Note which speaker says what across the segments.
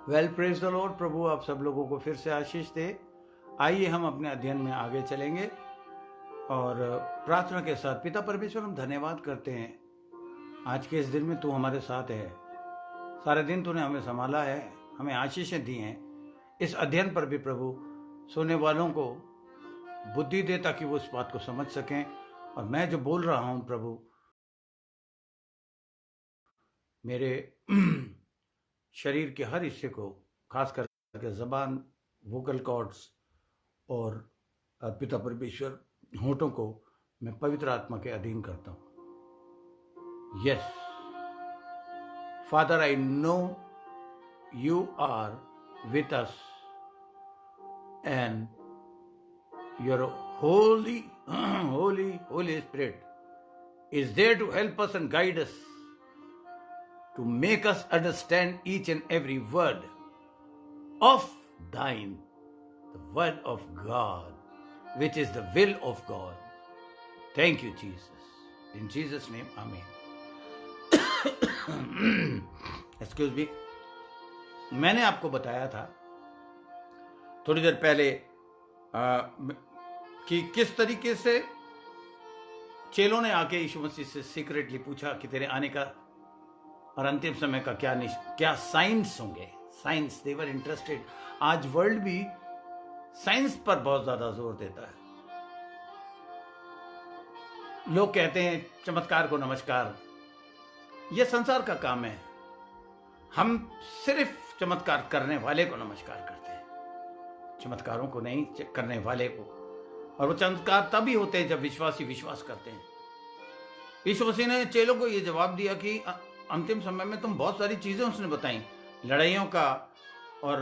Speaker 1: Well praise the lord. प्रभु आप सब लोगों को फिर से आशीष दे। आइए हम अपने अध्ययन में आगे चलेंगे और प्रार्थना के साथ। पिता परमेश्वर, हम धन्यवाद करते हैं आज के इस दिन में तू हमारे साथ है। सारे दिन तूने हमें संभाला है, हमें आशीषें दी हैं। इस अध्ययन पर भी प्रभु सुनने वालों को बुद्धि दे ताकि वो इस बात को समझ सकें। और मैं जो बोल रहा हूं प्रभु, मेरे शरीर के हर हिस्से को, खास करके जबान, वोकल कॉर्ड्स और पिता परमेश्वर होठों को मैं पवित्र आत्मा के अधीन करता हूं। Yes father, I know you are with us and your holy holy holy spirit is there to help us and guide us, to make us understand each and every word of thine, the word of God, which is the will of God. Thank you, Jesus. In Jesus' name, Amen. Excuse me. मैंने आपको बताया था थोड़ी देर पहले कि किस तरीके से चेलों ने आके यीशु मसीह से सीक्रेटली पूछा कि तेरे आने का और अंतिम समय का क्या साइंस होंगे। Science, they were interested. आज वर्ल्ड भी साइंस पर बहुत ज्यादा जोर देता है। लोग कहते हैं चमत्कार को नमस्कार, यह संसार का काम है। हम सिर्फ चमत्कार करने वाले को नमस्कार करते हैं, चमत्कारों को नहीं, करने वाले को। और वो चमत्कार तभी होते हैं जब विश्वासी विश्वास करते हैं। यीशु मसीह ने चेलों को यह जवाब दिया कि अंतिम समय में तुम बहुत सारी चीजें उसने बताई, लड़ाइयों का, और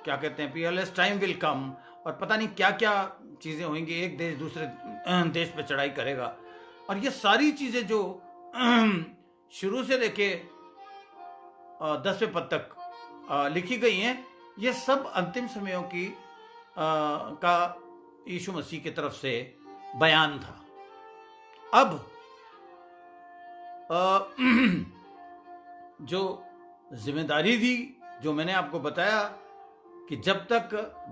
Speaker 1: क्या कहते हैं, पीयरलेस टाइम विल कम, और पता नहीं क्या क्या चीजें होंगी। एक देश दूसरे देश पे चढ़ाई करेगा। और ये सारी चीजें जो शुरू से लेके 10वें पद तक लिखी गई हैं, ये सब अंतिम समयों की का यीशु मसीह की तरफ से बयान था। अब जो जिम्मेदारी थी, जो मैंने आपको बताया कि जब तक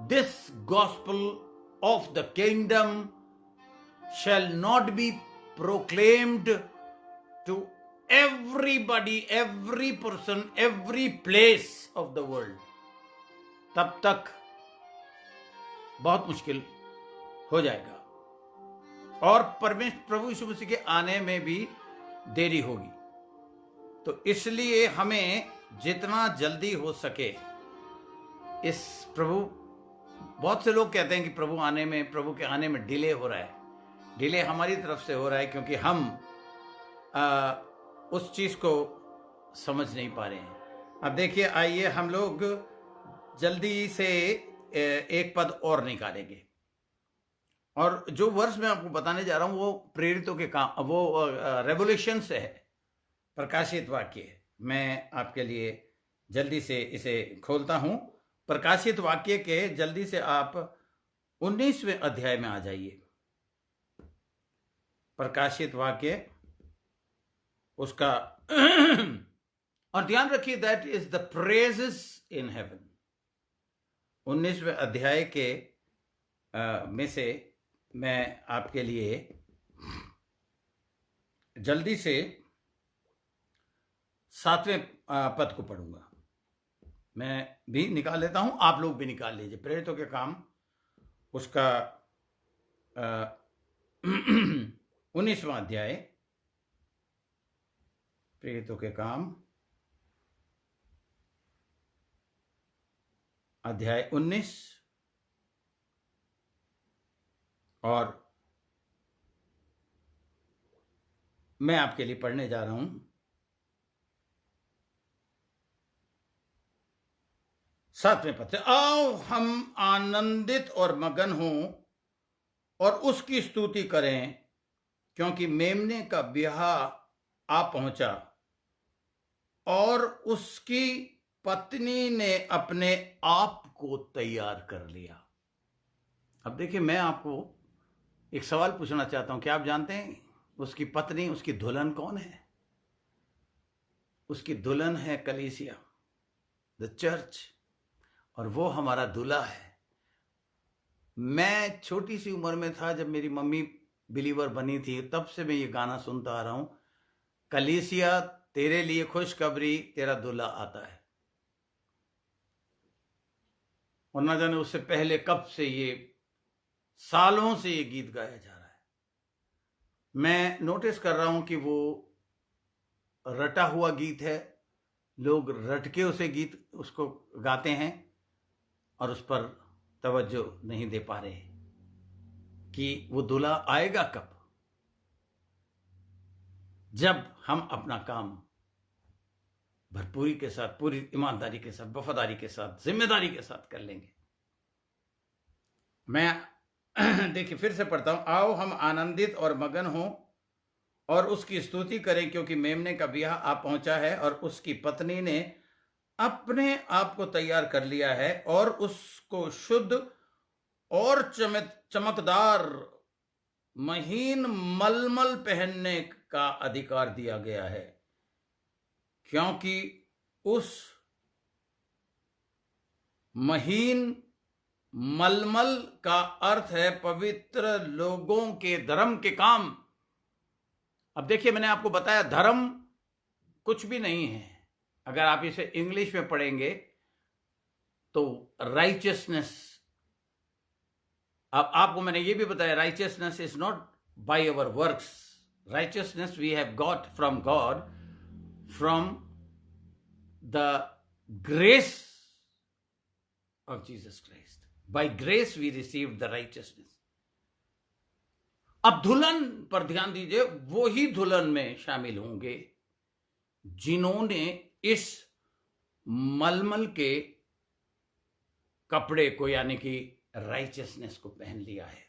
Speaker 1: this gospel of the kingdom shall not be proclaimed to everybody, every person, every place of the world, तब तक बहुत मुश्किल हो जाएगा और प्रभु यीशु मसीह के आने में भी देरी होगी। तो इसलिए हमें जितना जल्दी हो सके इस बहुत से लोग कहते हैं कि प्रभु के आने में डिले हो रहा है। डिले हमारी तरफ से हो रहा है क्योंकि हम उस चीज को समझ नहीं पा रहे हैं। अब देखिए, आइए हम लोग जल्दी से एक पद और निकालेंगे। और जो वर्ष मैं आपको बताने जा रहा हूं वो प्रेरितों के काम, वो रेवोल्यूशन से है, प्रकाशित वाक्य है। मैं आपके लिए जल्दी से इसे खोलता हूं। प्रकाशित वाक्य के जल्दी से आप 19वें अध्याय में आ जाइए। प्रकाशित वाक्य उसका और ध्यान रखिए, that is the praises in heaven. 19वें अध्याय के में से मैं आपके लिए जल्दी से 7वें पद को पढ़ूंगा। मैं भी निकाल लेता हूं, आप लोग भी निकाल लीजिए। प्रेरितों के काम उसका 19वां अध्याय, प्रेरितों के काम अध्याय 19, और मैं आपके लिए पढ़ने जा रहा हूं 7वें पद से। आओ हम आनंदित और मगन हों और उसकी स्तुति करें, क्योंकि मेमने का ब्याह आ पहुंचा और उसकी पत्नी ने अपने आप को तैयार कर लिया। अब देखिए, मैं आपको एक सवाल पूछना चाहता हूं। क्या आप जानते हैं उसकी पत्नी, उसकी दुल्हन कौन है? उसकी दुल्हन है कलीसिया, द चर्च, और वो हमारा दूल्हा है। मैं छोटी सी उम्र में था जब मेरी मम्मी बिलीवर बनी थी, तब से मैं ये गाना सुनता आ रहा हूं, कलीसिया तेरे लिए खुशखबरी, तेरा दूल्हा आता है। और ना जाने उससे पहले कब से ये, सालों से ये गीत गाया जा रहा है। मैं नोटिस कर रहा हूं कि वो रटा हुआ गीत है, लोग रट के उसे गीत उसको गाते हैं और उस पर तवज्जो नहीं दे पा रहे कि वो दूल्हा आएगा कब, जब हम अपना काम भरपूरी के साथ, पूरी ईमानदारी के साथ, वफादारी के साथ, जिम्मेदारी के साथ कर लेंगे। मैं देखिए फिर से पढ़ता हूं, आओ हम आनंदित और मगन हों और उसकी स्तुति करें, क्योंकि मेमने का ब्याह आ पहुंचा है और उसकी पत्नी ने अपने आप को तैयार कर लिया है और उसको शुद्ध और चमकदार महीन मलमल पहनने का अधिकार दिया गया है, क्योंकि उस महीन मलमल का अर्थ है पवित्र लोगों के धर्म के काम। अब देखिए, मैंने आपको बताया धर्म कुछ भी नहीं है। अगर आप इसे इंग्लिश में पढ़ेंगे तो राइचियसनेस, अब आपको मैंने ये भी बताया, righteousness is not by our works, righteousness we have got from God, from the grace of Jesus Christ. By grace we receive the righteousness. अब दुल्हन पर ध्यान दीजिए, वो ही दुल्हन में शामिल होंगे जिन्होंने इस मलमल के कपड़े को, यानी कि राइचियसनेस को पहन लिया है।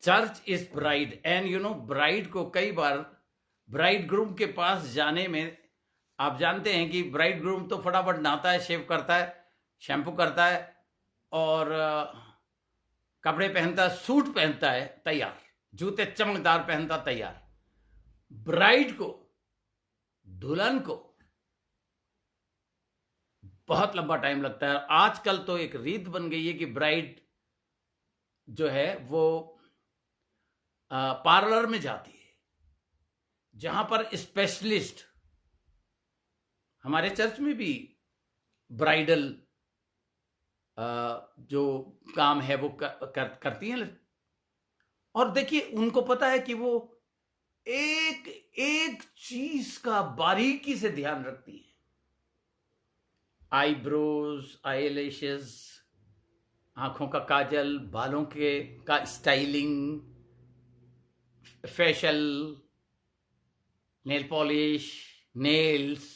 Speaker 1: Church is bride, and you know, bride को कई बार ब्राइड ग्रूम के पास जाने में, आप जानते हैं कि ब्राइड ग्रूम तो फटाफट नहाता है, शेव करता है, शैम्पू करता है और कपड़े पहनता है, सूट पहनता है, तैयार, जूते चमकदार पहनता, तैयार। ब्राइड को, दुल्हन को बहुत लंबा टाइम लगता है। आजकल तो एक रीत बन गई है कि ब्राइड जो है वो पार्लर में जाती है, जहां पर स्पेशलिस्ट, हमारे चर्च में भी ब्राइडल जो काम है वो करती हैं। और देखिए, उनको पता है कि वो एक एक चीज का बारीकी से ध्यान रखती हैं। आईब्रोज, आईलैशेस, आंखों का काजल, बालों के का styling, facial, nail polish, nails,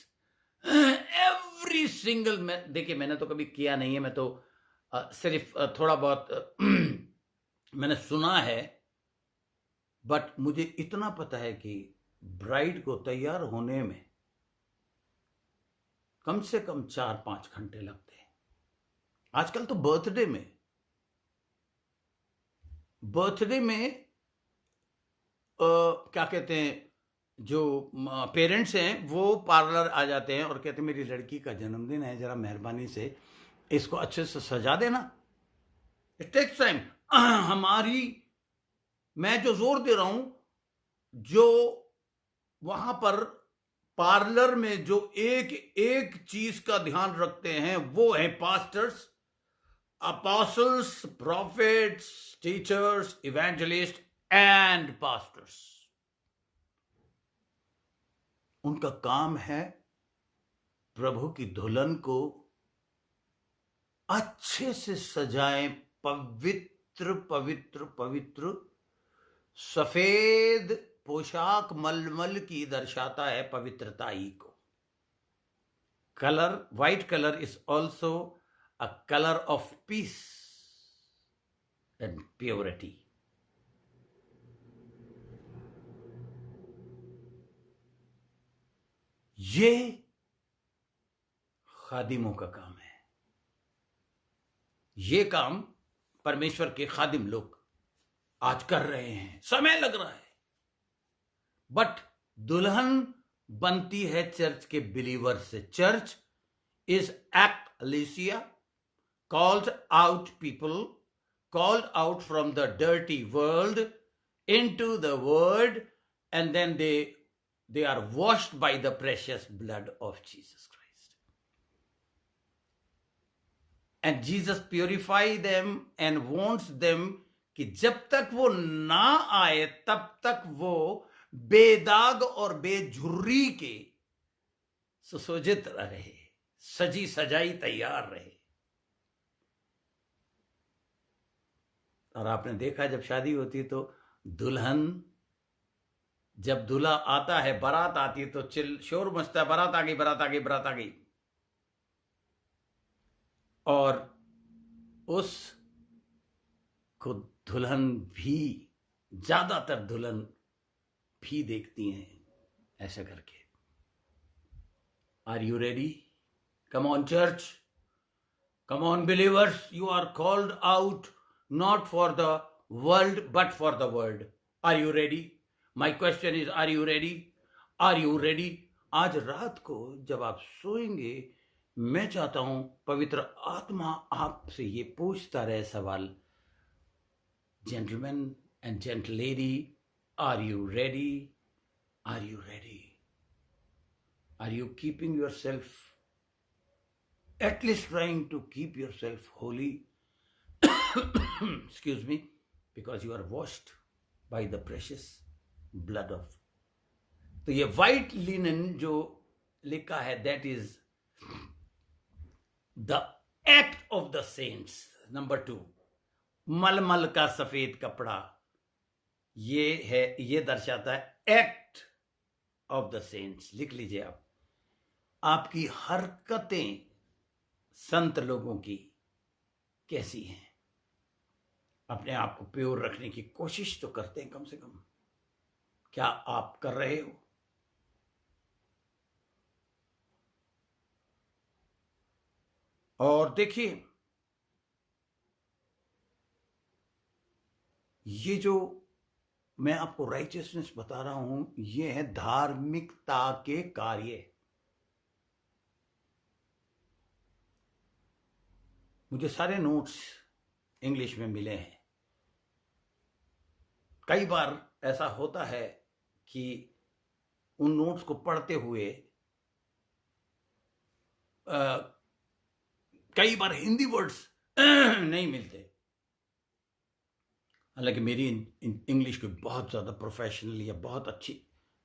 Speaker 1: every single. देखिए, मैंने तो कभी किया नहीं है, मैं तो सिर्फ थोड़ा बहुत मैंने सुना है, बट मुझे इतना पता है कि ब्राइड को तैयार होने में कम से कम 4-5 घंटे लगते हैं। आजकल तो बर्थडे में क्या कहते हैं, जो पेरेंट्स हैं वो पार्लर आ जाते हैं और कहते हैं मेरी लड़की का जन्मदिन है, जरा मेहरबानी से इसको अच्छे से सजा देना। It takes time. मैं जो जोर दे रहा हूं, जो वहां पर पार्लर में जो एक एक चीज का ध्यान रखते हैं, वो है pastors, apostles, prophets, teachers, evangelists and pastors। उनका काम है प्रभु की दुल्हन को अच्छे से सजाएं, पवित्र पवित्र पवित्र। सफेद पोशाक मलमल की दर्शाता है पवित्रताई को। Colour, white colour is also a color of peace and purity। ये खादिमों का काम है। ये काम परमेश्वर के खादिम लोग आज कर रहे हैं। समय लग रहा है, बट दुल्हन बनती है चर्च के बिलीवर से। Church is ecclesia, called out people, called out from the dirty world into the word, and then they are washed by the precious blood of Jesus Christ. And Jesus purify them and wants them कि जब तक वो ना आए तब तक वो बेदाग और बेझुर्री के सुसज्जित रहे, सजी सजाई तैयार रहे। और आपने देखा जब शादी होती तो दुल्हन, जब दूल्हा आता है, बारात आती है तो शोर मचता है, बारात आ गई, बारात आ गई, बारात आ गई। और उस को दुल्हन भी, ज्यादातर दुल्हन भी देखती हैं ऐसा करके। Are you ready? Come on church, come on believers, you are called out not for the world but for the word. Are you ready? My question is, are you ready? Are you ready? आज रात को जब आप सोएंगे, मैं चाहता हूं पवित्र आत्मा आपसे ये पूछता रहे सवाल, gentlemen and gentle lady, are you ready? Are you ready? Are you keeping yourself, at least trying to keep yourself holy? Excuse me, because you are washed by the precious blood of. तो ये white linen जो लिखा है, that is the act of the saints. Number 2, मलमल का सफेद कपड़ा, ये है, ये दर्शाता है act of the saints. लिख लीजिए आप। आपकी हरकतें संत लोगों की कैसी हैं? अपने आप को प्योर रखने की कोशिश तो करते हैं कम से कम। क्या आप कर रहे हो? और देखिए, ये जो मैं आपको राइचियसनेस बता रहा हूं, ये है धार्मिकता के कार्य। मुझे सारे नोट्स इंग्लिश में मिले हैं। कई बार ऐसा होता है कि उन नोट्स को पढ़ते हुए कई बार हिंदी वर्ड्स नहीं मिलते। हालांकि मेरी इंग्लिश कोई बहुत ज़्यादा प्रोफेशनल या बहुत अच्छी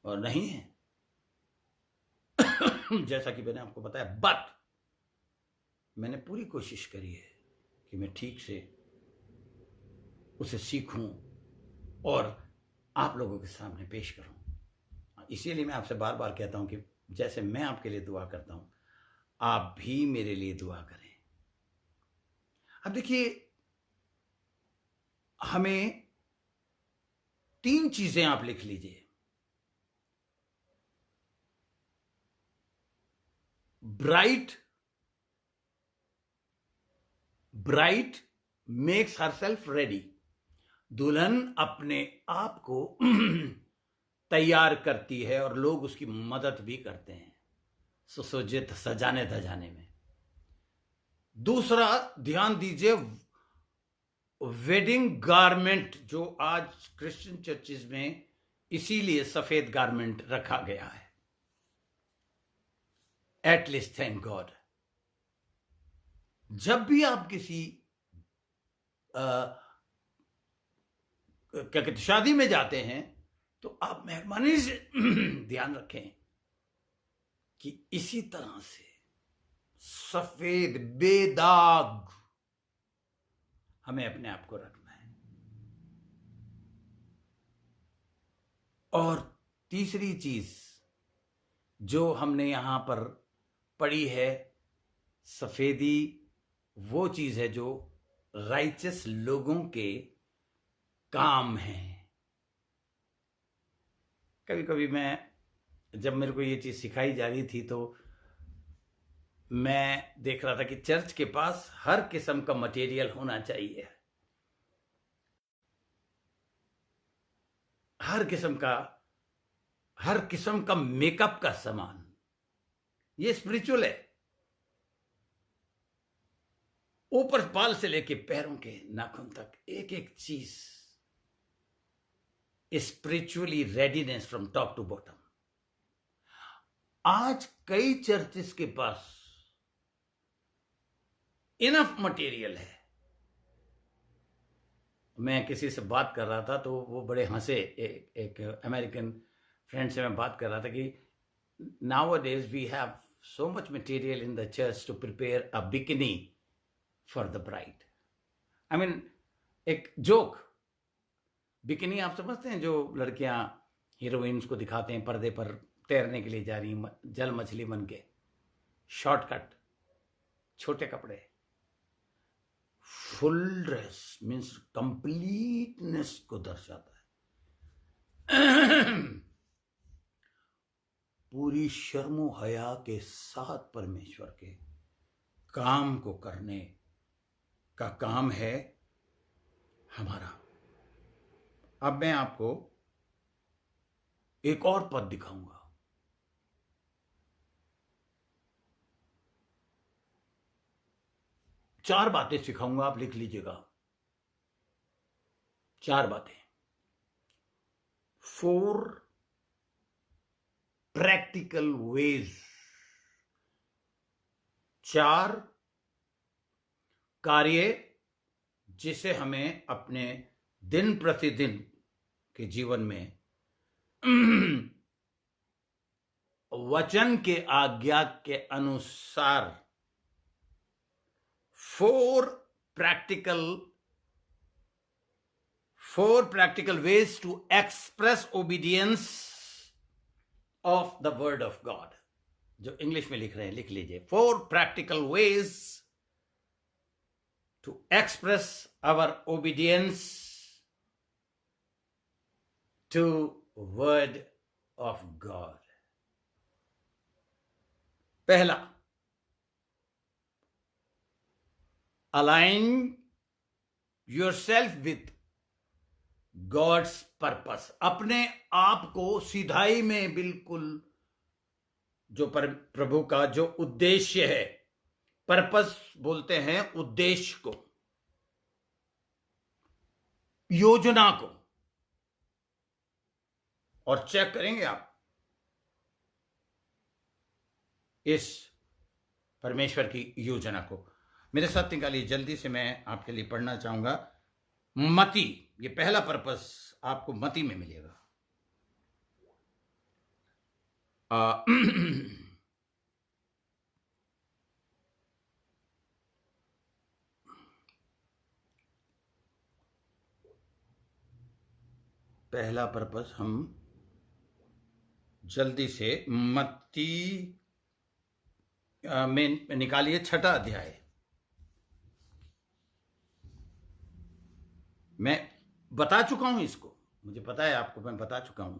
Speaker 1: और नहीं है जैसा कि मैंने आपको बताया, बट मैंने पूरी कोशिश करी है कि मैं ठीक से उसे सीखूं और आप लोगों के सामने पेश करूं। इसीलिए मैं आपसे बार बार कहता हूं कि जैसे मैं आपके लिए दुआ करता हूं, आप भी मेरे लिए दुआ करें। अब देखिए, हमें 3 चीजें आप लिख लीजिए। Bride makes herself ready. दुल्हन अपने आप को तैयार करती है और लोग उसकी मदद भी करते हैं सुसज्जित सजाने धजाने में। दूसरा, ध्यान दीजिए, वेडिंग गारमेंट, जो आज क्रिश्चियन चर्चेज में इसीलिए सफेद गारमेंट रखा गया है। At least thank God. जब भी आप किसी क्या कहते शादी में जाते हैं तो आप मेहरबानी से ध्यान रखें कि इसी तरह से सफेद बेदाग हमें अपने आप को रखना है। और तीसरी चीज जो हमने यहां पर पढ़ी है, सफेदी वो चीज है जो राइचस लोगों के काम है। कभी कभी जब मेरे को ये चीज सिखाई जा रही थी तो मैं देख रहा था कि चर्च के पास हर किस्म का मटेरियल होना चाहिए, हर किस्म का हर किस्म का मेकअप का सामान, ये स्पिरिचुअल है। ऊपर बाल से लेके पैरों के नाखून तक एक एक चीज spiritually readiness from top to bottom. आज कई चर्चेस के पास इनफ मटेरियल है। मैं किसी से बात कर रहा था तो वो बड़े हंसे, एक अमेरिकन फ्रेंड से मैं बात कर रहा था कि nowadays we have so much material in the church to prepare a bikini for the bride. I mean, एक जोक, बिकिनी आप समझते हैं, जो लड़कियां हीरोइंस को दिखाते हैं पर्दे पर तैरने के लिए जा रही जल मछली बन के, शॉर्टकट, छोटे कपड़े। फुल ड्रेस मीन्स कंप्लीटनेस को दर्शाता है। पूरी शर्मो हया के साथ परमेश्वर के काम को करने का काम है हमारा। अब मैं आपको एक और पद दिखाऊंगा। चार बातें सिखाऊंगा, आप लिख लीजिएगा। चार बातें, 4 प्रैक्टिकल वेज, 4 कार्य जिसे हमें अपने दिन प्रतिदिन के जीवन में वचन के आज्ञा के अनुसार 4 practical ways to express obedience of the word of God। जो इंग्लिश में लिख रहे हैं लिख लीजिए, 4 practical ways to express our obedience to word of God। पहला, align yourself with God's purpose। अपने आप को सीधाई में बिल्कुल जो प्रभु का जो उद्देश्य है, पर्पस बोलते हैं उद्देश्य को, योजना को, और चेक करेंगे आप इस परमेश्वर की योजना को। मेरे साथ निकालिए जल्दी से, मैं आपके लिए पढ़ना चाहूंगा मती। ये पहला पर्पस आपको मती में मिलेगा। पहला पर्पस हम जल्दी से मत्ती में निकालिए, 6 अध्याय। मैं बता चुका हूं इसको, मुझे पता है आपको, मैं बता चुका हूं,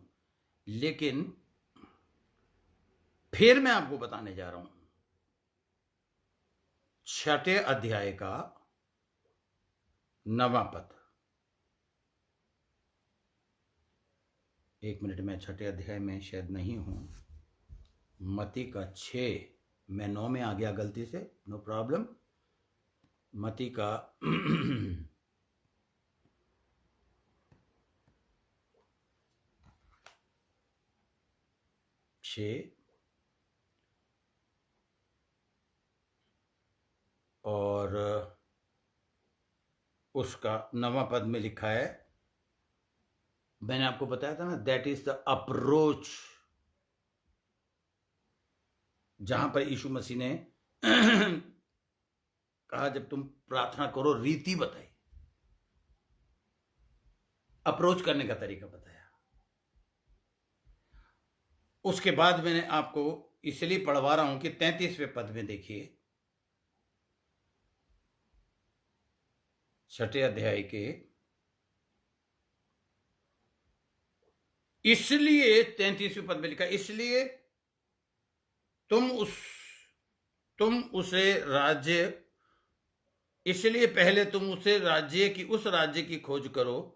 Speaker 1: लेकिन फिर मैं आपको बताने जा रहा हूं। 6 अध्याय का 9वां पद। एक मिनट, मैं 6 अध्याय में शायद नहीं हूं। मती का 6, मैं 9 में आ गया गलती से, नो प्रॉब्लम। मती का 6 और उसका 9वां पद में लिखा है, मैंने आपको बताया था ना, दैट इज द अप्रोच, जहां पर यीशु मसीह ने कहा जब तुम प्रार्थना करो, रीति बताई, अप्रोच करने का तरीका बताया। उसके बाद मैंने आपको इसलिए पढ़वा रहा हूं कि 33वें पद में देखिए, 6 अध्याय के, इसलिए 33वें पद में लिखा, इसलिए इसलिए पहले तुम उसे उस राज्य की खोज करो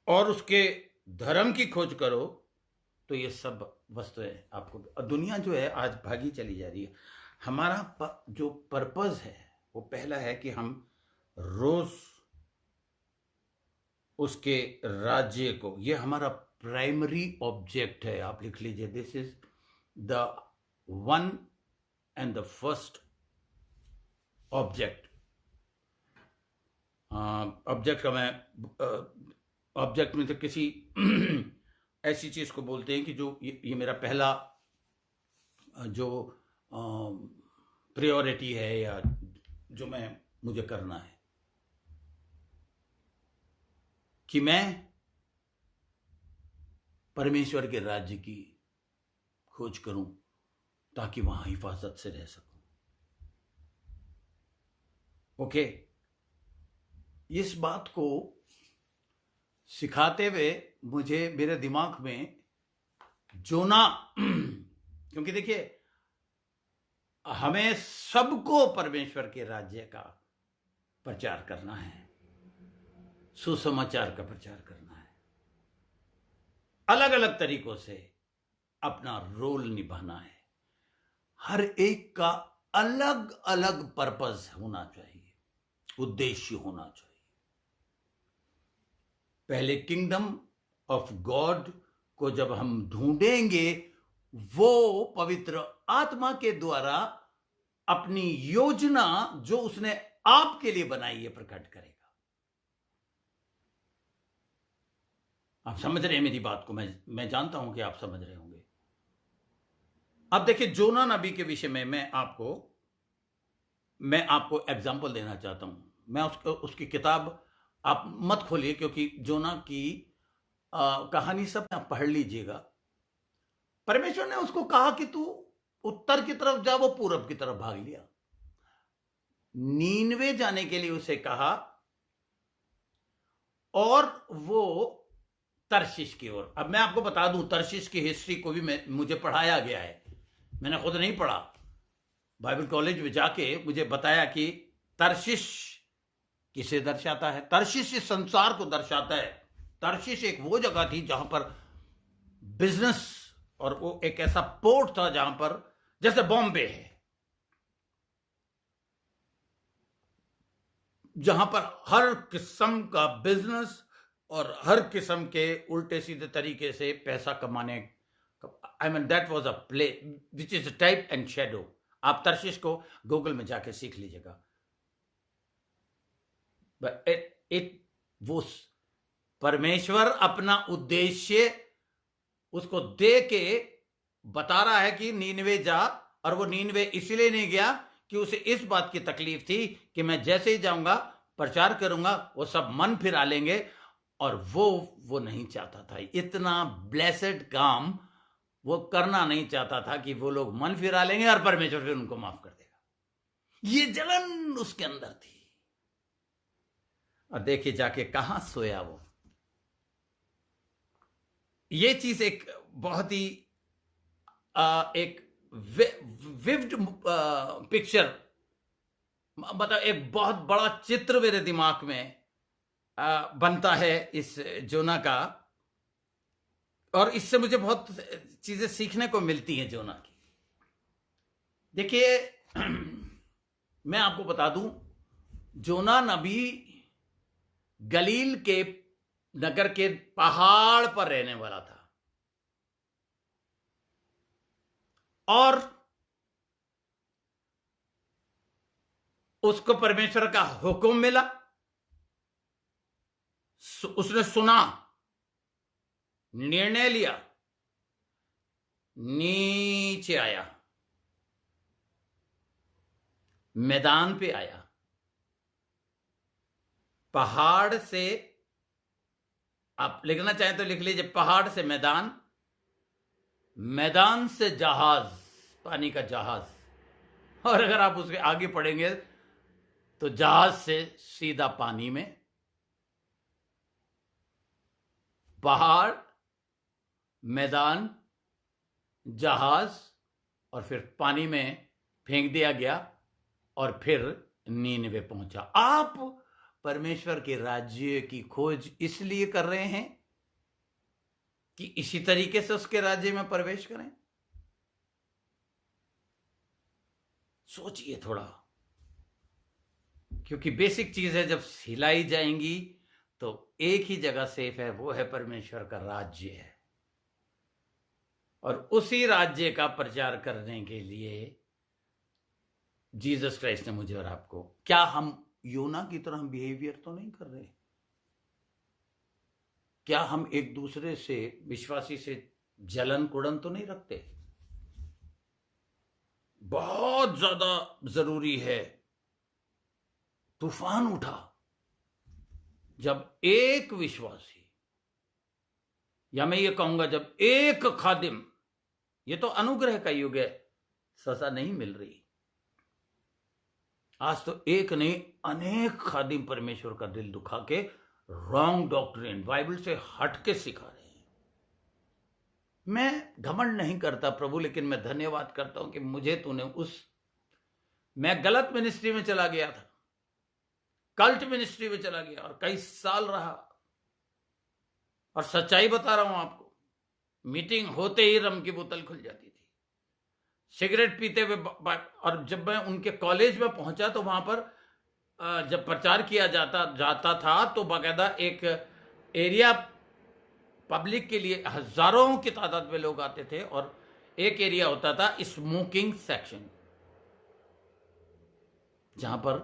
Speaker 1: और उसके धर्म की खोज करो तो ये सब वस्तुएं आपको, दुनिया जो है आज भागी चली जा रही है। हमारा जो पर्पस है वो पहला है कि हम रोज उसके राज्य को, ये हमारा प्राइमरी ऑब्जेक्ट है। आप लिख लीजिए, this is the one and the first object. Object का मैं ऑब्जेक्ट में से किसी ऐसी चीज को बोलते हैं कि जो ये मेरा पहला जो प्रायोरिटी है या जो मुझे करना है कि मैं परमेश्वर के राज्य की खोज करूं ताकि वहां हिफाजत से रह सकूं। ओके, इस बात को सिखाते हुए मुझे मेरे दिमाग में जोना क्योंकि देखिए हमें सबको परमेश्वर के राज्य का प्रचार करना है, सुसमाचार का प्रचार करना है, अलग अलग तरीकों से अपना रोल निभाना है। हर एक का अलग अलग पर्पस होना चाहिए, उद्देश्य होना चाहिए। पहले किंगडम ऑफ गॉड को जब हम ढूंढेंगे, वो पवित्र आत्मा के द्वारा अपनी योजना जो उसने आपके लिए बनाई है प्रकट करेगा। आप समझ रहे हैं मेरी बात को? मैं जानता हूं कि आप समझ रहे होंगे। अब देखिए, जोना नबी के विषय में मैं आपको एग्जाम्पल देना चाहता हूं। मैं उसकी किताब आप मत खोलिए, क्योंकि जोना की कहानी सब आप पढ़ लीजिएगा। परमेश्वर ने उसको कहा कि तू उत्तर की तरफ जा, वो पूरब की तरफ भाग लिया। नीनवे जाने के लिए उसे कहा और वो तर्शीश की ओर। अब मैं आपको बता दूं, तर्शीश की हिस्ट्री को भी मुझे पढ़ाया गया है, मैंने खुद नहीं पढ़ा। बाइबल कॉलेज में जाके मुझे बताया कि तर्शीश किसे दर्शाता है। तर्शीश इस संसार को दर्शाता है। तर्शीश एक वो जगह थी जहां पर बिजनेस, और वो एक ऐसा पोर्ट था जहां पर, जैसे बॉम्बे है, जहां पर हर किस्म का बिजनेस और हर किस्म के उल्टे सीधे तरीके से पैसा कमाने, I mean that was a play which is type and shadow. आप तर्शीश को गूगल में जाके सीख लीजिएगा। वो परमेश्वर अपना उद्देश्य उसको दे के बता रहा है कि नीनवे जा, और वो नीनवे इसलिए नहीं गया कि उसे इस बात की तकलीफ थी कि मैं जैसे ही जाऊंगा प्रचार करूंगा वो सब मन फिरा लेंगे, और वो नहीं चाहता था। इतना ब्लेसेड काम वो करना नहीं चाहता था कि वो लोग मन फिरा लेंगे और परमेश्वर फिर उनको माफ कर देगा। ये जलन उसके अंदर थी। और देखिए जाके कहां सोया वो। ये चीज एक बहुत ही एक विविड पिक्चर, मतलब एक बहुत बड़ा चित्र मेरे दिमाग में बनता है इस जोना का, और इससे मुझे बहुत चीजें सीखने को मिलती हैं जोना की। देखिए मैं आपको बता दूं, जोना नबी गलील के नगर के पहाड़ पर रहने वाला था, और उसको परमेश्वर का हुक्म मिला, उसने सुना, निर्णय लिया, नीचे आया, मैदान पे आया। पहाड़ से, आप लिखना चाहें तो लिख लीजिए, पहाड़ से मैदान, मैदान से जहाज, पानी का जहाज, और अगर आप उसके आगे पढ़ेंगे तो जहाज से सीधा पानी में। पहाड़, मैदान, जहाज, और फिर पानी में फेंक दिया गया, और फिर नीनवे पहुंचा। आप परमेश्वर के राज्य की खोज इसलिए कर रहे हैं कि इसी तरीके से उसके राज्य में प्रवेश करें? सोचिए थोड़ा, क्योंकि बेसिक चीज है, जब हिलाई जाएंगी तो एक ही जगह सेफ है, वो है परमेश्वर का राज्य है। और उसी राज्य का प्रचार करने के लिए जीसस क्राइस्ट ने मुझे और आपको, क्या हम योना की तरह बिहेवियर तो नहीं कर रहे? क्या हम एक दूसरे से, विश्वासी से जलन कुड़न तो नहीं रखते? बहुत ज्यादा जरूरी है। तूफान उठा जब एक विश्वासी, या मैं ये कहूंगा जब एक खादिम, ये तो अनुग्रह का युग है, सजा नहीं मिल रही। आज तो एक नहीं, अनेक खादिम परमेश्वर का दिल दुखा के रॉन्ग डॉक्ट्रिन, बाइबल से हट के सिखा रहे हैं। मैं घमंड नहीं करता प्रभु, लेकिन मैं धन्यवाद करता हूं कि मुझे तूने मैं गलत मिनिस्ट्री में चला गया था, कल्ट मिनिस्ट्री में चला गया और कई साल रहा, और सच्चाई बता रहा हूं आपको, मीटिंग होते ही रम की बोतल खुल जाती थी, सिगरेट पीते हुए। और जब मैं उनके कॉलेज में पहुंचा तो वहां पर जब प्रचार किया जाता था तो बाकायदा एक एरिया पब्लिक के लिए हजारों की तादाद में लोग आते थे, और एक एरिया होता था स्मोकिंग सेक्शन, जहां पर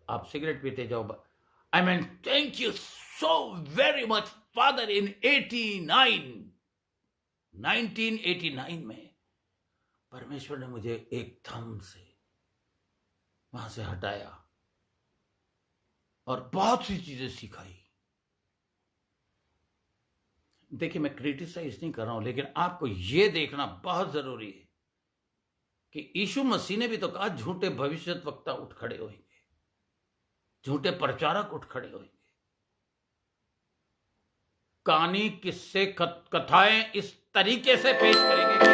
Speaker 1: आप सिगरेट पीते जाओ। I mean, thank you so very much father, in 1989 में परमेश्वर ने मुझे एकदम से वहां से हटाया और बहुत सी चीजें सिखाई। देखिए, मैं क्रिटिसाइज नहीं कर रहा हूं, लेकिन आपको यह देखना बहुत जरूरी है कि यीशु मसीह ने भी तो कहा झूठे भविष्यद्वक्ता उठ खड़े होंगे, झूठे प्रचारक उठ खड़े होंगे, कहानी किस्से कथाएं इस तरीके से पेश करेंगे कि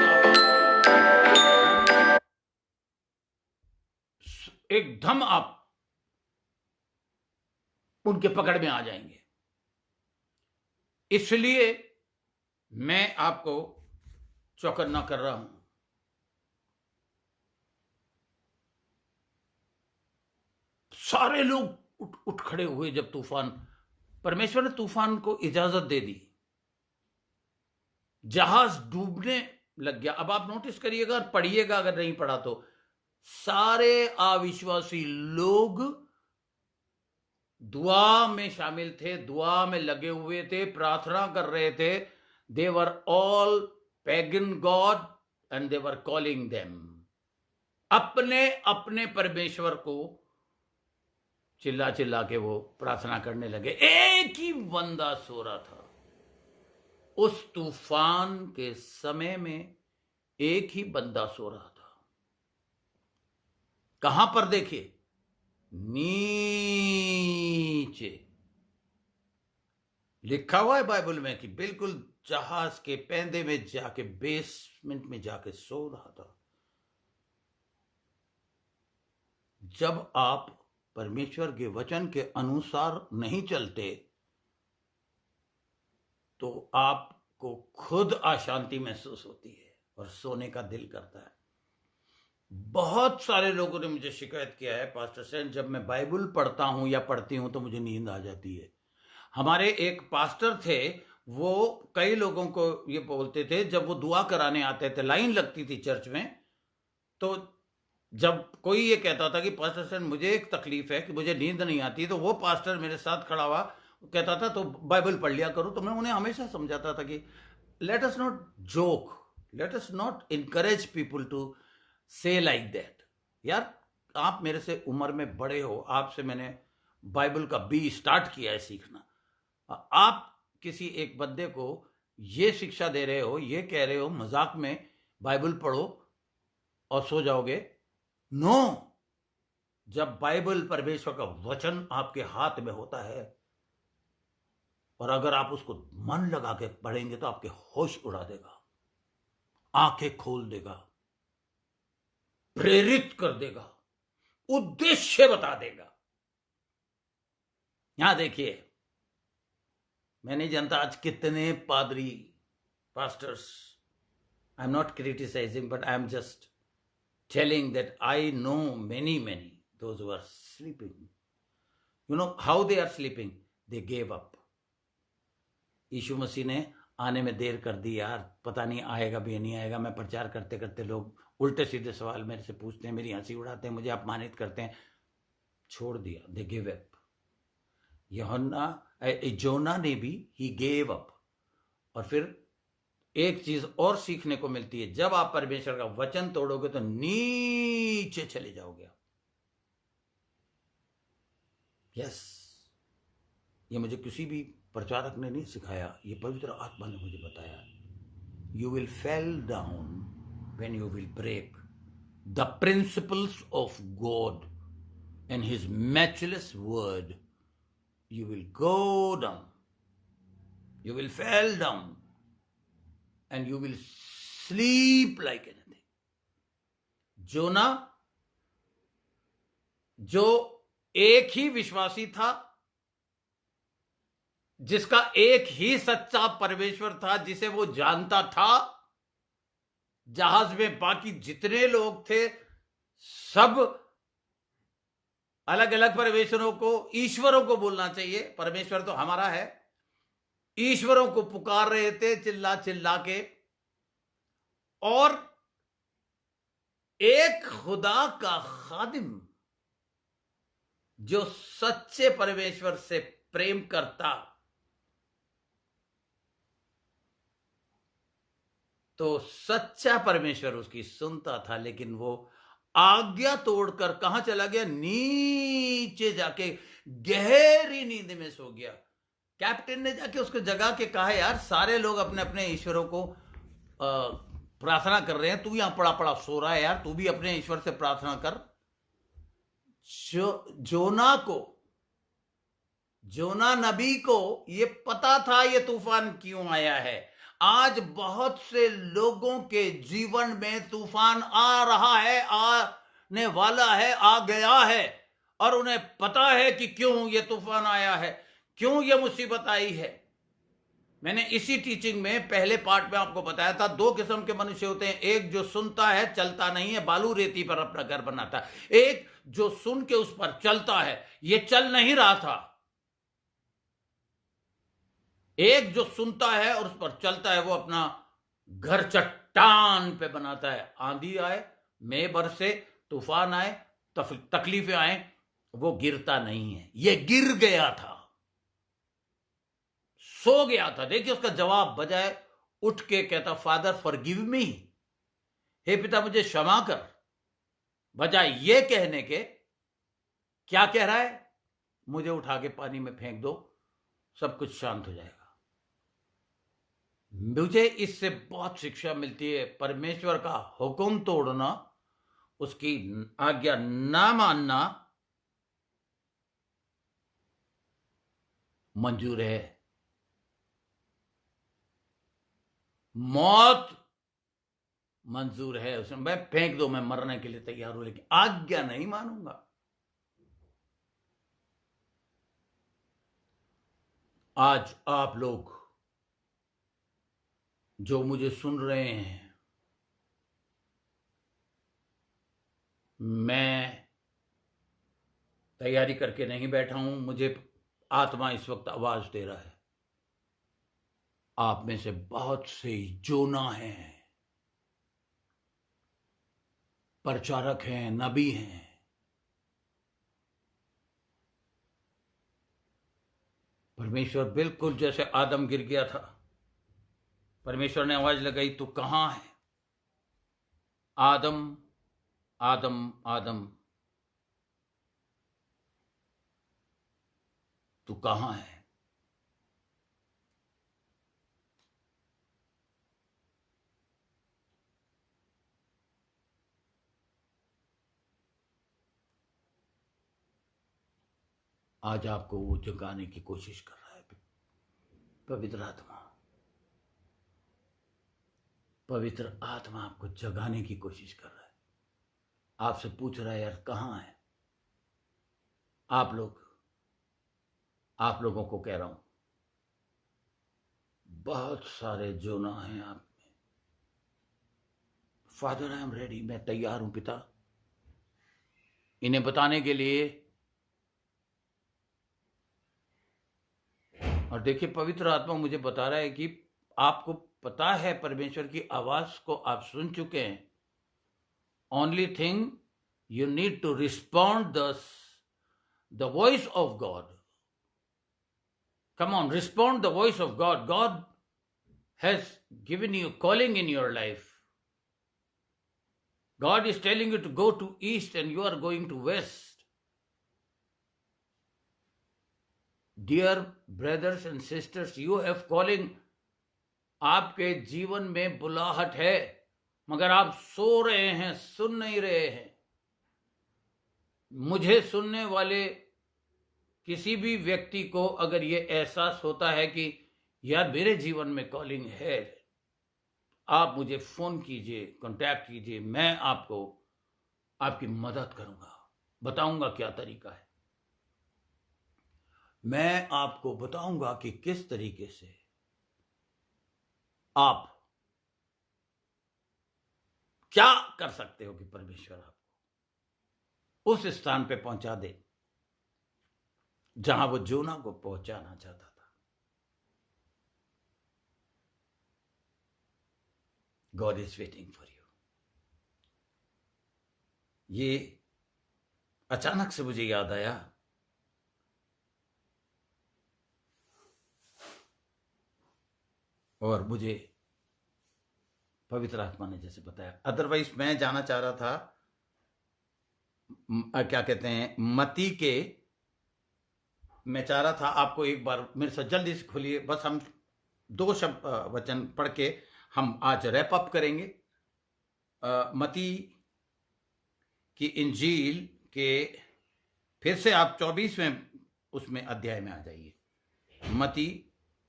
Speaker 1: एकदम आप उनके पकड़ में आ जाएंगे। इसलिए मैं आपको चौकन्ना कर रहा हूं। सारे लोग उठ खड़े हुए जब परमेश्वर ने तूफान को इजाजत दे दी, जहाज डूबने लग गया। अब आप नोटिस करिएगा और पढ़िएगा अगर नहीं पढ़ा तो, सारे अविश्वासी लोग दुआ में शामिल थे, दुआ में लगे हुए थे, प्रार्थना कर रहे थे। They were all pagan god and they were calling them, अपने अपने परमेश्वर को चिल्ला चिल्ला के वो प्रार्थना करने लगे। एक ही बंदा सो रहा था उस तूफान के समय में, एक ही बंदा सो रहा था। कहां पर? देखिए, नीचे लिखा हुआ है बाइबल में कि बिल्कुल जहाज के पैंदे में जाके, बेसमेंट में जाके सो रहा था। जब आप परमेश्वर के वचन के अनुसार नहीं चलते तो आपको खुद अशांति महसूस होती है और सोने का दिल करता है। बहुत सारे लोगों ने मुझे शिकायत किया है, पास्टर सेन, जब मैं बाइबल पढ़ता हूं या पढ़ती हूं तो मुझे नींद आ जाती है। हमारे एक पास्टर थे, वो कई लोगों को ये बोलते थे, जब वो दुआ कराने आते थे, लाइन लगती थी चर्च में, तो जब कोई ये कहता था कि पास्टर सेन मुझे एक तकलीफ है कि मुझे नींद नहीं आती, तो वो पास्टर मेरे साथ खड़ा हुआ कहता था तो बाइबल पढ़ लिया करो। तो मैं उन्हें हमेशा समझाता था कि let us not joke, let us not encourage people to say like that. यार, आप मेरे से उम्र में बड़े हो, आपसे मैंने बाइबल का बी स्टार्ट किया है सीखना। आप किसी एक बंदे को ये शिक्षा दे रहे हो, ये कह रहे हो मजाक में बाइबल पढ़ो और सो जाओगे? नो, जब बाइबल परमेश्वर का वचन आपके हाथ में होता है और अगर आप उसको मन लगा के पढ़ेंगे तो आपके होश उड़ा देगा, आंखें खोल देगा, प्रेरित कर देगा, उद्देश्य बता देगा। यहां देखिए, मैं नहीं जानता आज कितने पादरी pastors, I'm not criticizing, but I'm just telling that I know many, those who are sleeping. You know how they are sleeping? They gave up. यीशु मसीह ने आने में देर कर दी यार, पता नहीं आएगा भी नहीं आएगा। मैं प्रचार करते करते लोग उल्टे सीधे सवाल मेरे से पूछते हैं, मेरी हंसी उड़ाते हैं, मुझे अपमानित करते हैं। छोड़ दिया, दे गिव अप। जोना ने भी ही गेव अप। और फिर एक चीज और सीखने को मिलती है, जब आप परमेश्वर का वचन तोड़ोगे तो नीचे चले जाओगे। यस, ये मुझे किसी भी प्रचारक ने नहीं सिखाया, ये पवित्र आत्मा ने मुझे बताया। You will fell down when you will break the principles of God and his matchless word. You will go down, you will fall down and you will sleep like anything. जोना जो एक ही विश्वासी था, जिसका एक ही सच्चा परमेश्वर था, जिसे वो जानता था, जहाज में बाकी जितने लोग थे सब अलग अलग परमेश्वरों को, ईश्वरों को बोलना चाहिए, परमेश्वर तो हमारा है, ईश्वरों को पुकार रहे थे चिल्ला चिल्ला के। और एक खुदा का खादिम जो सच्चे परमेश्वर से प्रेम करता, तो सच्चा परमेश्वर उसकी सुनता था, लेकिन वो आज्ञा तोड़कर कहां चला गया? नीचे जाके गहरी नींद में सो गया। कैप्टन ने जाके उसको जगा के कहा, यार सारे लोग अपने अपने ईश्वरों को प्रार्थना कर रहे हैं, तू यहां पड़ा पड़ा सो रहा है, यार तू भी अपने ईश्वर से प्रार्थना कर। जोना नबी को ये पता था ये तूफान क्यों आया है। आज बहुत से लोगों के जीवन में तूफान आ रहा है, आने वाला है, आ गया है, और उन्हें पता है कि क्यों ये तूफान आया है, क्यों ये मुसीबत आई है। मैंने इसी टीचिंग में पहले पार्ट में आपको बताया था, दो किस्म के मनुष्य होते हैं, एक जो सुनता है चलता नहीं है, बालू रेती पर अपना घर बनाता है, एक जो सुन के उस पर चलता है। ये चल नहीं रहा था। एक जो सुनता है और उस पर चलता है, वो अपना घर चट्टान पे बनाता है। आंधी आए, मेघ बरसे, तूफान आए, तकलीफें आए, वो गिरता नहीं है। ये गिर गया था, सो गया था। देखिए उसका जवाब, बजाय उठ के कहता फादर फॉरगिव मी, हे पिता मुझे क्षमा कर, बजाय ये कहने के क्या कह रहा है? मुझे उठा के पानी में फेंक दो, सब कुछ शांत हो जाएगा। मुझे इससे बहुत शिक्षा मिलती है। परमेश्वर का हुक्म तोड़ना, उसकी आज्ञा ना मानना मंजूर है। मौत मंजूर है, उसमें मैं फेंक दो, मैं मरने के लिए तैयार हूं, लेकिन आज्ञा नहीं मानूंगा। आज आप लोग जो मुझे सुन रहे हैं, मैं तैयारी करके नहीं बैठा हूं, मुझे आत्मा इस वक्त आवाज दे रहा है। आप में से बहुत से जोना हैं, प्रचारक हैं, नबी हैं, परमेश्वर बिल्कुल जैसे आदम गिर गया था, परमेश्वर ने आवाज लगाई, तू कहां है? आदम आदम आदम, तू कहां है? आज आपको वो जगाने की कोशिश कर रहा है पवित्र आत्मा। पवित्र आत्मा आपको जगाने की कोशिश कर रहा है, आपसे पूछ रहा है, यार कहां है? आप लोगों को कह रहा हूं, बहुत सारे जोना हैं आप में। फादर आई एम रेडी, मैं तैयार हूं पिता, इन्हें बताने के लिए। और देखिए पवित्र आत्मा मुझे बता रहा है कि आपको पता है परमेश्वर की आवाज को आप सुन चुके हैं। Only thing you need to respond the voice of God. Come on, respond the voice of God. God has given you calling in your life. God is telling you to go to east and you are going to west. Dear brothers and sisters, you have calling. आपके जीवन में बुलाहट है, मगर आप सो रहे हैं, सुन नहीं रहे हैं। मुझे सुनने वाले किसी भी व्यक्ति को अगर ये एहसास होता है कि यार मेरे जीवन में कॉलिंग है, आप मुझे फोन कीजिए, कांटेक्ट कीजिए, मैं आपको आपकी मदद करूंगा, बताऊंगा क्या तरीका है। मैं आपको बताऊंगा कि किस तरीके से आप क्या कर सकते हो कि परमेश्वर आपको उस स्थान पे पहुंचा दे जहां वो जोना को पहुंचाना चाहता था। God is waiting for you. ये अचानक से मुझे याद आया, और मुझे पवित्र आत्मा ने जैसे बताया। अदरवाइज मैं जाना चाह रहा था, क्या कहते हैं, मती के, मैं चाह रहा था आपको एक बार मेरे साथ जल्दी से खोलिए, बस हम 2 शब्द वचन पढ़ के हम आज रैप अप करेंगे। मती की इंजील के फिर से आप 24वें उसमें अध्याय में आ जाइए। मती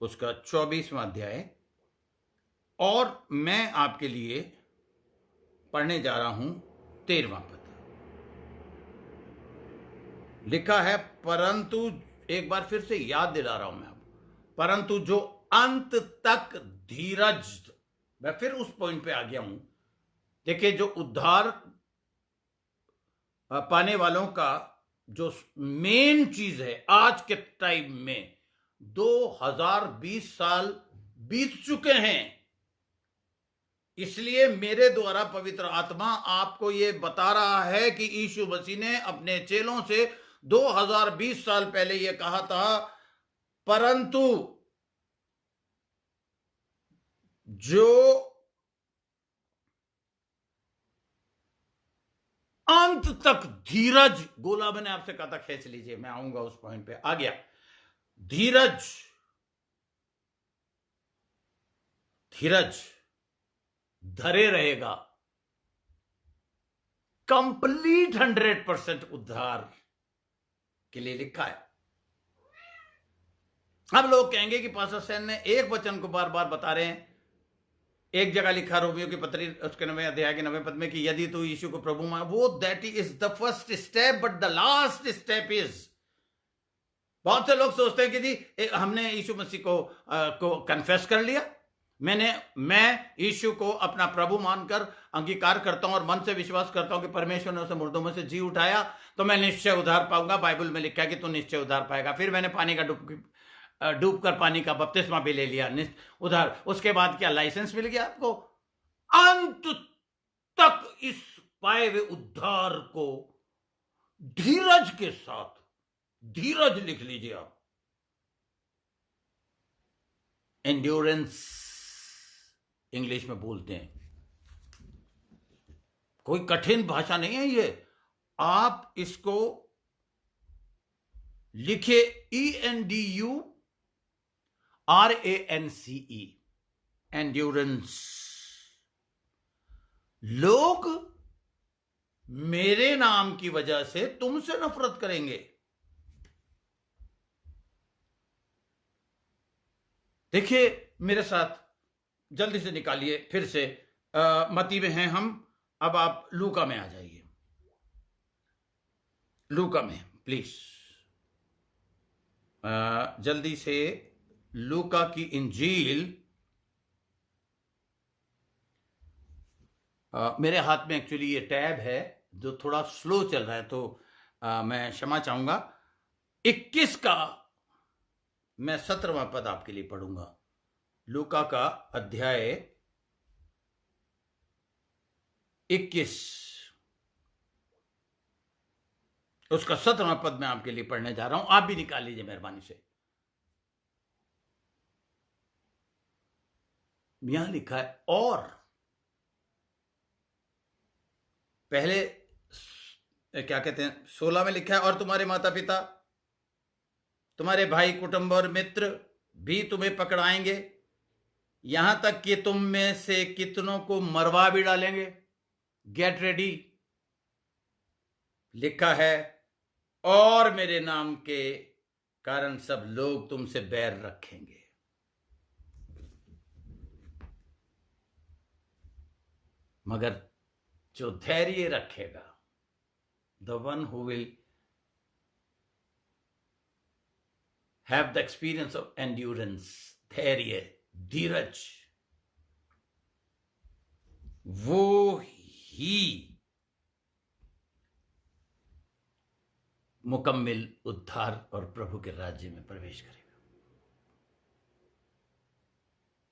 Speaker 1: उसका 24वां अध्याय, और मैं आपके लिए पढ़ने जा रहा हूं 13वां पद। लिखा है, परंतु एक बार फिर से याद दिला रहा हूं मैं आपको, परंतु जो अंत तक धीरज, मैं फिर उस पॉइंट पे आ गया हूं। देखिए, जो उद्धार पाने वालों का जो मेन चीज है, आज के टाइम में 2020 साल बीत चुके हैं, इसलिए मेरे द्वारा पवित्र आत्मा आपको यह बता रहा है कि यीशु मसीह ने अपने चेलों से 2020 साल पहले यह कहा था, परंतु जो अंत तक धीरज, गोला मैंने आपसे कहा था खींच लीजिए, मैं आऊंगा उस पॉइंट पे, आ गया। धीरज, धीरज धरे रहेगा, कंप्लीट 100% उद्धार के लिए लिखा है। अब लोग कहेंगे कि पास्टर सेन ने एक वचन को बार बार बता रहे हैं। एक जगह लिखा रोमियो की पत्री उसके 9वें अध्याय के 9वें पद में कि यदि तू यीशु को प्रभु मान, वो that is the first step, but the last step is. बहुत से लोग सोचते हैं कि जी हमने यीशु मसीह को कन्फेस कर लिया, मैं यीशु को अपना प्रभु मानकर अंगीकार करता हूं और मन से विश्वास करता हूं कि परमेश्वर ने उसे मुर्दों में से जी उठाया, तो मैं निश्चय उद्धार पाऊंगा। बाइबल में लिखा है कि तू निश्चय उद्धार पाएगा। फिर मैंने पानी का डूब कर पानी का बपतिस्मा भी ले लिया, उधार। उसके बाद क्या लाइसेंस मिल गया आपको? अंत तक इस पाए हुए उद्धार को धीरज के साथ, धीरज लिख लीजिए आप, एंड्योरेंस इंग्लिश में बोलते हैं। कोई कठिन भाषा नहीं है ये, आप इसको लिखे ENDURANCE, एंड्योरेंस। लोग मेरे नाम की वजह से तुमसे नफरत करेंगे। देखिए मेरे साथ जल्दी से निकालिए फिर से, मती में हैं हम, अब आप लूका में आ जाइए। लूका में प्लीज जल्दी से लूका की इंजील, मेरे हाथ में एक्चुअली ये टैब है जो थोड़ा स्लो चल रहा है, तो मैं क्षमा चाहूंगा। 21 का मैं 17वां पद आपके लिए पढ़ूंगा। लूका का अध्याय 21, उसका 17वां पद मैं आपके लिए पढ़ने जा रहा हूं। आप भी निकाल लीजिए मेहरबानी से। यहां लिखा है, और पहले क्या कहते हैं, 16 में लिखा है, और तुम्हारे माता पिता, तुम्हारे भाई, कुटुंब और मित्र भी तुम्हें पकड़ाएंगे, यहां तक कि तुम में से कितनों को मरवा भी डालेंगे। Get ready. लिखा है, और मेरे नाम के कारण सब लोग तुमसे बैर रखेंगे, मगर जो धैर्य रखेगा, the one who will have the experience of endurance, धैर्य, धीरज, वो ही मुकम्मिल उद्धार और प्रभु के राज्य में प्रवेश करेगा।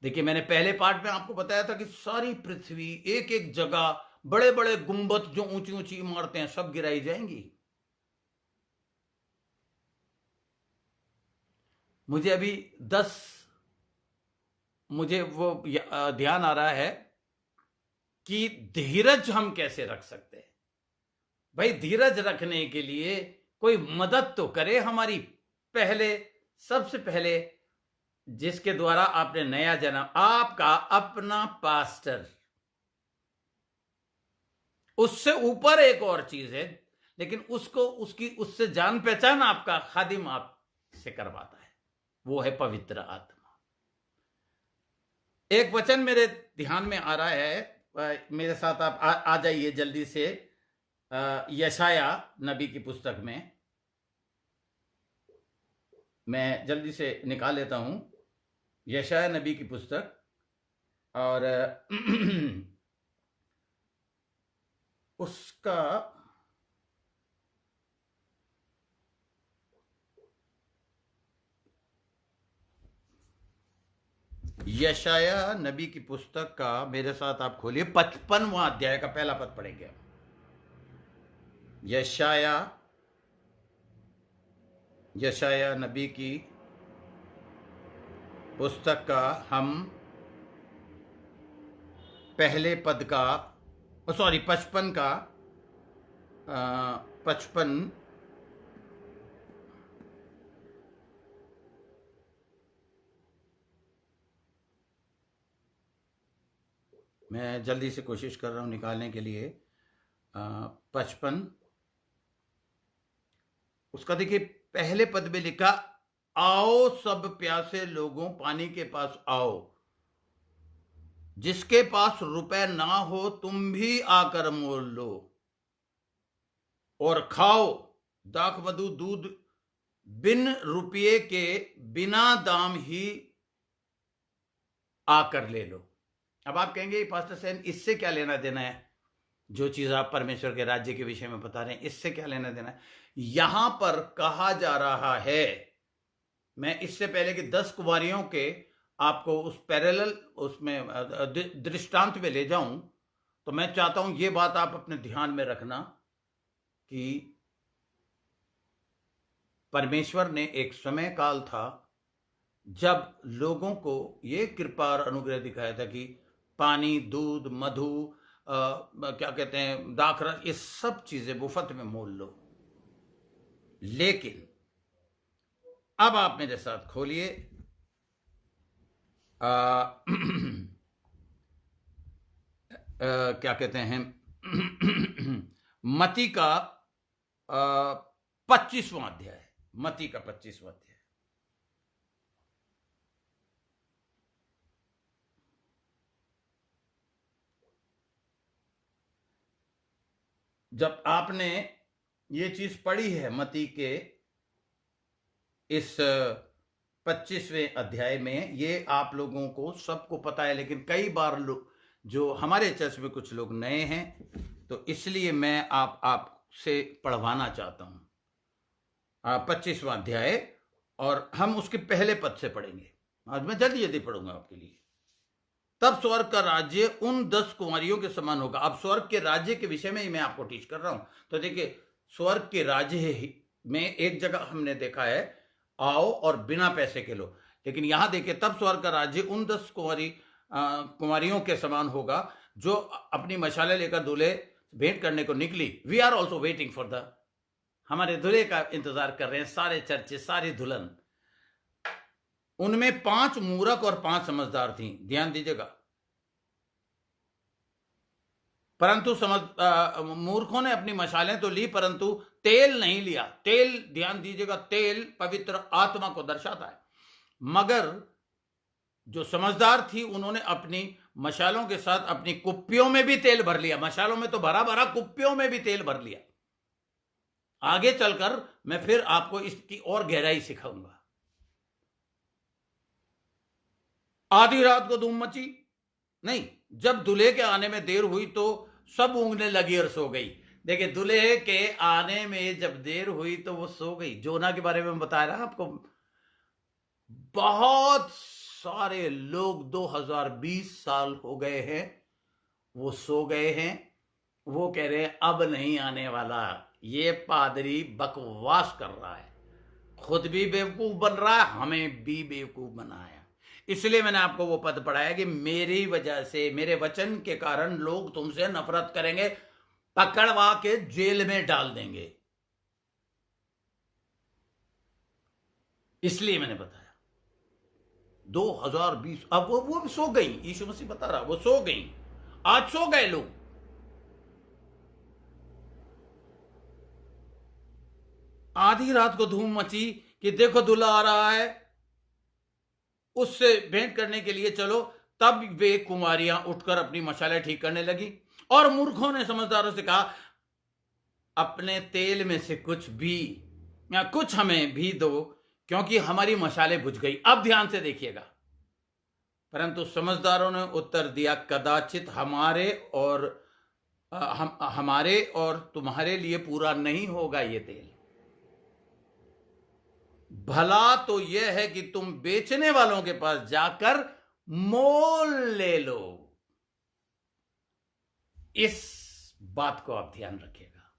Speaker 1: देखिए, मैंने पहले पार्ट में आपको बताया था कि सारी पृथ्वी, एक एक जगह, बड़े बड़े गुंबद, जो ऊंची ऊंची इमारतें हैं, सब गिराई जाएंगी। मुझे अभी मुझे वो ध्यान आ रहा है कि धीरज हम कैसे रख सकते हैं। भाई, धीरज रखने के लिए कोई मदद तो करे हमारी। पहले, सबसे पहले जिसके द्वारा आपने नया जन्म, आपका अपना पास्टर, उससे ऊपर एक और चीज है, लेकिन उससे जान पहचान आपका खादिम आपसे करवाता है, वो है पवित्र आत्मा। एक वचन मेरे ध्यान में आ रहा है, मेरे साथ आप आ जाइए जल्दी से। यशाया नबी की पुस्तक में मैं जल्दी से निकाल लेता हूं, यशाया नबी की पुस्तक, और उसका यशाया नबी की पुस्तक का, मेरे साथ आप खोलिए, 55वां अध्याय का पहला पद पढ़ेंगे। यशाया नबी की पुस्तक का हम पहले पद का, सॉरी, 55 का 55, मैं जल्दी से कोशिश कर रहा हूं निकालने के लिए। 55, उसका देखिए पहले पद में लिखा, आओ सब प्यासे लोगों, पानी के पास आओ, जिसके पास रुपए ना हो तुम भी आकर मोल लो और खाओ, दाख मधु दूध बिन रुपये के, बिना दाम ही आकर ले लो। अब आप कहेंगे पास्टर सैन, इससे क्या लेना देना है? जो चीज आप परमेश्वर के राज्य के विषय में बता रहे हैं, इससे क्या लेना देना है? यहां पर कहा जा रहा है, मैं इससे पहले कि 10 कुमारियों के आपको उस पैरेलल, उसमें दृष्टांत में ले जाऊं, तो मैं चाहता हूं ये बात आप अपने ध्यान में रखना कि परमेश्वर ने एक समय काल था जब लोगों को ये कृपा और अनुग्रह दिखाया था कि पानी, दूध, मधु, क्या कहते हैं, दाखरस, ये सब चीजें मुफ्त में मोल लो। लेकिन अब आप मेरे साथ खोलिए क्या कहते हैं, मती का 25वां अध्याय, मती का 25वां अध्याय। जब आपने ये चीज पढ़ी है मती के इस 25वें अध्याय में, ये आप लोगों को सबको पता है, लेकिन कई बार लोग, जो हमारे चर्च में कुछ लोग नए हैं, तो इसलिए मैं आपसे पढ़वाना चाहता हूं 25वां अध्याय, और हम उसके पहले पद से पढ़ेंगे। आज मैं जल्दी जल्दी पढ़ूंगा आपके लिए। तब स्वर्ग का राज्य उन 10 कुंवारियों के समान होगा। अब स्वर्ग के राज्य के विषय में ही मैं आपको टीच कर रहा हूं। तो देखिए, स्वर्ग के राज्य में एक जगह हमने देखा है आओ और बिना पैसे के लो, लेकिन यहां देखिए, तब स्वर्ग का राज्य उन 10 कुंवारियों के समान होगा जो अपनी मशाले लेकर दूल्हे भेंट करने को निकली। We are also waiting for the, हमारे दूल्हे का इंतजार कर रहे हैं सारे चर्चे, सारी दुल्हन। उनमें 5 मूर्ख और 5 समझदार थी। ध्यान दीजिएगा, परंतु मूर्खों ने अपनी मशालें तो ली, परंतु तेल नहीं लिया। तेल, ध्यान दीजिएगा, तेल पवित्र आत्मा को दर्शाता है। मगर जो समझदार थी, उन्होंने अपनी मशालों के साथ अपनी कुप्पियों में भी तेल भर लिया। मशालों में तो भरा भरा, कुप्पियों में भी तेल भर लिया। आगे चलकर मैं फिर आपको इसकी और गहराई सिखाऊंगा। आधी रात को धूम मची नहीं, जब दूल्हे के आने में देर हुई तो सब ऊँघने लगी और सो गई। देखिए, दूल्हे के आने में जब देर हुई तो वो सो गई। जोना के बारे में बता रहा आपको, बहुत सारे लोग 2020 साल हो गए हैं, वो सो गए हैं। वो कह रहे हैं अब नहीं आने वाला, ये पादरी बकवास कर रहा है, खुद भी बेवकूफ बन रहा है, हमें भी बेवकूफ बनाया। इसलिए मैंने आपको वो पद पढ़ाया कि मेरी वजह से, मेरे वचन के कारण लोग तुमसे नफरत करेंगे, पकड़वा के जेल में डाल देंगे। इसलिए मैंने बताया 2020। अब वो भी सो गई, यीशु मसीह बता रहा, वो सो गई। आज सो गए लोग। आधी रात को धूम मची कि देखो दूल्हा आ रहा है, उससे भेंट करने के लिए चलो। तब वे कुमारियां उठकर अपनी मशालें ठीक करने लगी। और मूर्खों ने समझदारों से कहा, अपने तेल में से कुछ भी या कुछ हमें भी दो, क्योंकि हमारी मशालें बुझ गई। अब ध्यान से देखिएगा। परंतु समझदारों ने उत्तर दिया, कदाचित हमारे और तुम्हारे लिए पूरा नहीं होगा ये तेल। भला तो यह है कि तुम बेचने वालों के पास जाकर मोल ले लो। इस बात को आप ध्यान रखिएगा।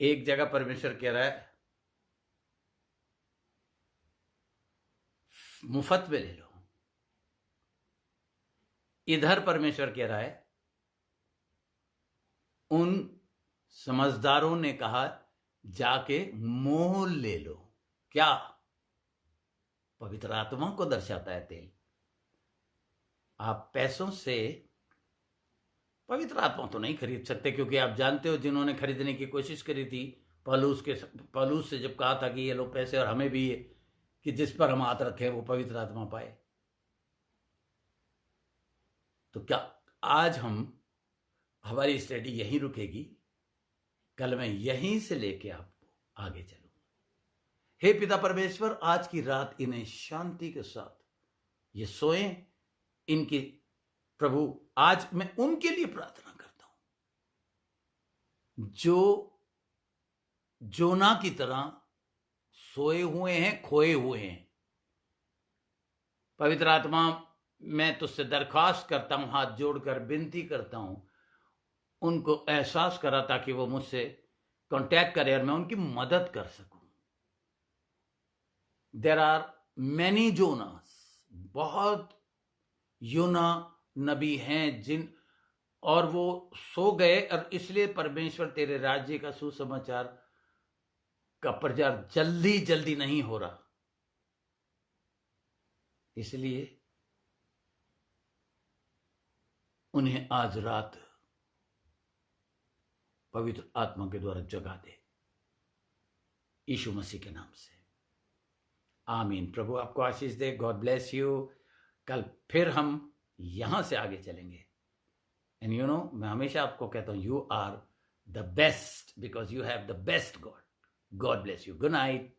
Speaker 1: एक जगह परमेश्वर कह रहा है मुफ्त में ले लो, इधर परमेश्वर कह रहा है, उन समझदारों ने कहा जाके मोल ले लो। क्या? पवित्र आत्मा को दर्शाता है तेल। आप पैसों से पवित्र आत्मा तो नहीं खरीद सकते, क्योंकि आप जानते हो जिन्होंने खरीदने की कोशिश करी थी, पौलुस से जब कहा था कि ये लो पैसे और हमें भी कि जिस पर हम हाथ रखें वो पवित्र आत्मा पाए। तो क्या आज हमारी स्टडी यहीं रुकेगी? कल मैं यहीं से लेके आपको आगे चलूंगा। हे पिता परमेश्वर, आज की रात इन्हें शांति के साथ ये सोएं। इनकी प्रभु, आज मैं उनके लिए प्रार्थना करता हूं जो जोना की तरह सोए हुए हैं, खोए हुए हैं। पवित्र आत्मा, मैं तुझसे दरख्वास्त करता हूं, हाथ जोड़कर विनती करता हूं, उनको एहसास करा ताकि वो मुझसे कांटेक्ट करें और मैं उनकी मदद कर सकूं। देयर आर मैनी जोनास, बहुत योना नबी हैं और वो सो गए, और इसलिए परमेश्वर तेरे राज्य का सुसमाचार का प्रचार जल्दी जल्दी नहीं हो रहा। इसलिए उन्हें आज रात पवित्र आत्मा के द्वारा जगा दे, यीशु मसीह के नाम से, आमीन। प्रभु आपको आशीष दे। God bless you. कल फिर हम यहां से आगे चलेंगे। एंड यू नो, मैं हमेशा आपको कहता हूं, you are the best because you have the best God. God bless you. Good night.